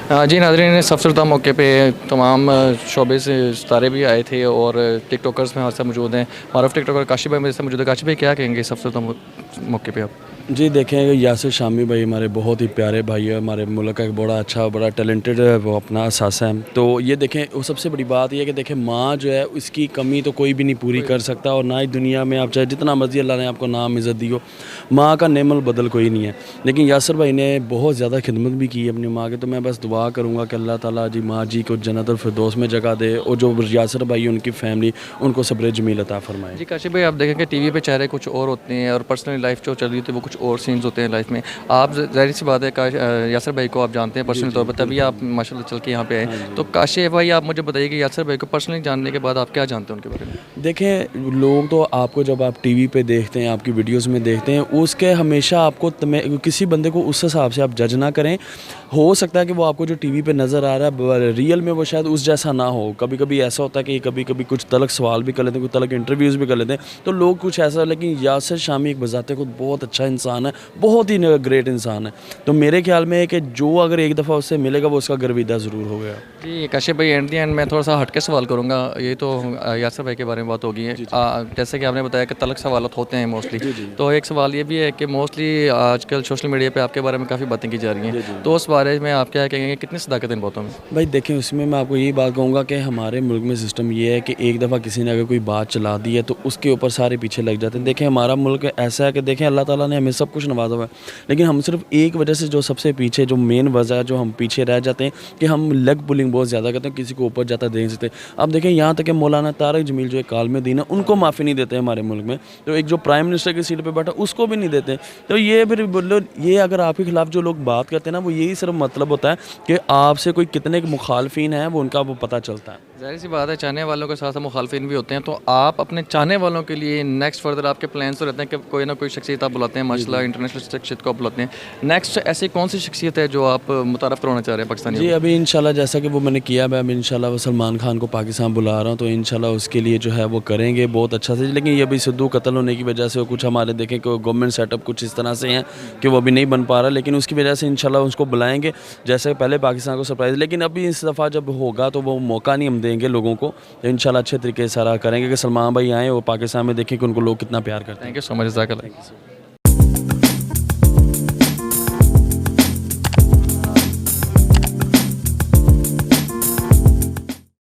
जी नाज़रीन, सफ़रता मौके पे तमाम शोबे से सितारे भी आए थे और टिक टॉकर्स में हमारे साथ मौजूद हैं। मारूफ टिक टॉकर काशिफ़ भाई मेरे साथ मौजूद है। काशिफ़ भाई, क्या कहेंगे सफ़रता मौके पे आप? जी देखें, यासिर शामी भाई हमारे बहुत ही प्यारे भाई है, हमारे मुल्क का एक बड़ा अच्छा बड़ा टैलेंटेड वो अपना असासा है। तो ये देखें, वो सबसे बड़ी बात ये है कि देखें माँ जो है उसकी कमी तो कोई भी नहीं पूरी कर सकता, और ना ही दुनिया में आप चाहे जितना मर्जी अल्लाह ने आपको नाम इज़्ज़त दी हो, माँ का नेमल बदल कोई नहीं है। लेकिन यासिर भाई ने बहुत ज़्यादा खिदमत भी की है अपनी माँ की, तो मैं बस दुआ करूँगा कि अल्लाह ताला जी माँ जी को जन्नतुल फिरदौस में जगह दे, और जो यासिर भाई उनकी फैमिली उनको सब्र जमील अता फरमाए। जी काशिफ़ भाई, आप देखें कि टीवी पे चेहरे कुछ और होते हैं और पर्सनल लाइफ जो चल रही होती है वो कुछ और सीन्स होते हैं लाइफ में। आप ज़ाहिर सी बात है यासिर भाई को आप जानते हैं पर्सनल तौर पर, तभी आप माशाल्लाह चल के यहाँ पे आए। तो काशिफ़ भाई, आप मुझे बताइए कि यासिर भाई को पर्सनली जानने के बाद आप क्या जानते हैं उनके बारे में? देखें, लोग तो आपको जब आप टीवी पे देखते हैं, आपकी वीडियोस में देखते हैं, उसके हमेशा आपको किसी बंदे को उस हिसाब से आप जज ना करें। हो सकता है कि वो आपको जो टीवी पे नज़र आ रहा है रियल में वो शायद उस जैसा ना हो। कभी कभी ऐसा होता है कि कभी कभी कुछ तलक सवाल भी कर लेते हैं, कुछ तलक इंटरव्यूज़ भी कर लेते हैं, तो लोग कुछ ऐसा। लेकिन यासिर शामी एक बजाते खुद बहुत अच्छा इंसान है, बहुत ही ग्रेट इंसान है। तो मेरे ख्याल में है कि जो अगर एक दफ़ा उससे मिलेगा वो उसका गर्विदा ज़रूर हो गया। जी काशिफ़ भाई, एट दी एंड मैं थोड़ा सा हट के सवाल करूँगा। ये तो यासिर भाई के बारे में बात होगी है। जैसे कि आपने बताया कि तलक सवालत होते हैं मोस्टली, तो एक सवाल ये भी है कि मोस्टली आजकल सोशल मीडिया पे आपके बारे में काफ़ी बातें की जा रही हैं, तो उस बारे में आप क्या कहेंगे, कितनी सदाकत इन बातों में? भाई देखें, उसमें मैं आपको यही बात कहूँगा कि हमारे मुल्क में सिस्टम ये है कि एक दफ़ा किसी ने अगर कोई बात चला दी है तो उसके ऊपर सारे पीछे लग जाते हैं। देखें, हमारा मुल्क ऐसा है कि देखें अल्लाह ताला ने हमें सब कुछ नवाजा हुआ है, लेकिन हम सिर्फ एक वजह से जो सबसे पीछे जो मेन वजह है जो हम पीछे रह जाते हैं कि हम लेग पुलिंग बहुत ज़्यादा करते हैं, किसी को ऊपर जाता देख सकते। अब देखें, यहाँ तक कि मौलाना तारक जमील जो एक कालम दीन है उनको माफ़ी नहीं देते हमारे मुल्क में, तो एक जो प्राइम मिनिस्टर की सीट पर बैठा उसको भी नहीं देते। तो ये फिर बोलो, ये अगर आपके खिलाफ जो लोग बात करते हैं ना, वो यही सिर्फ मतलब होता है कि आपसे कोई कितने मुखालफिन हैं वो उनका वो पता चलता है। ज़ाहिर सी बात है, चाहने वालों के साथ साथ मुखालफिन भी होते हैं। तो आप अपने चाहने वालों के लिए नेक्स्ट फर्दर आपके प्लान्स तो रहते हैं कि कोई ना कोई शख्सियत आप बुलाते हैं, माशाल्लाह इंटरनेशनल शख्सियत को आप बुलाते हैं। नेक्स्ट ऐसी कौन सी शख्सियत है जो आप मुतारफ़ करवाना चाह रहे हैं पाकिस्तानी? जी, अभी इंशाल्लाह जैसा कि वो मैंने किया, मैं अभी इंशाल्लाह वो सलमान खान को पाकिस्तान बुला रहा हूँ, तो इंशाल्लाह उसके लिए जो है वो करेंगे बहुत अच्छा से। लेकिन ये अभी सिद्धू कत्ल होने की वजह से कुछ हमारे देखें कि गवर्नमेंट सेटअप कुछ इस तरह से हैं कि वो अभी नहीं बन पा रहा, लेकिन उसकी वजह से इंशाल्लाह उसको बुलाएंगे जैसे पहले पाकिस्तान को सरप्राइज़। लेकिन अभी इस दफ़ा जब होगा तो वो मौका नहीं हम देंगे लोगों को, तो इंशाल्लाह अच्छे तरीके से सारा करेंगे कि सलमान भाई आएँ और पाकिस्तान में देखें कि उनको लोग कितना प्यार करते हैं। थैंक यू सो मच, जज़ाकल्लाह।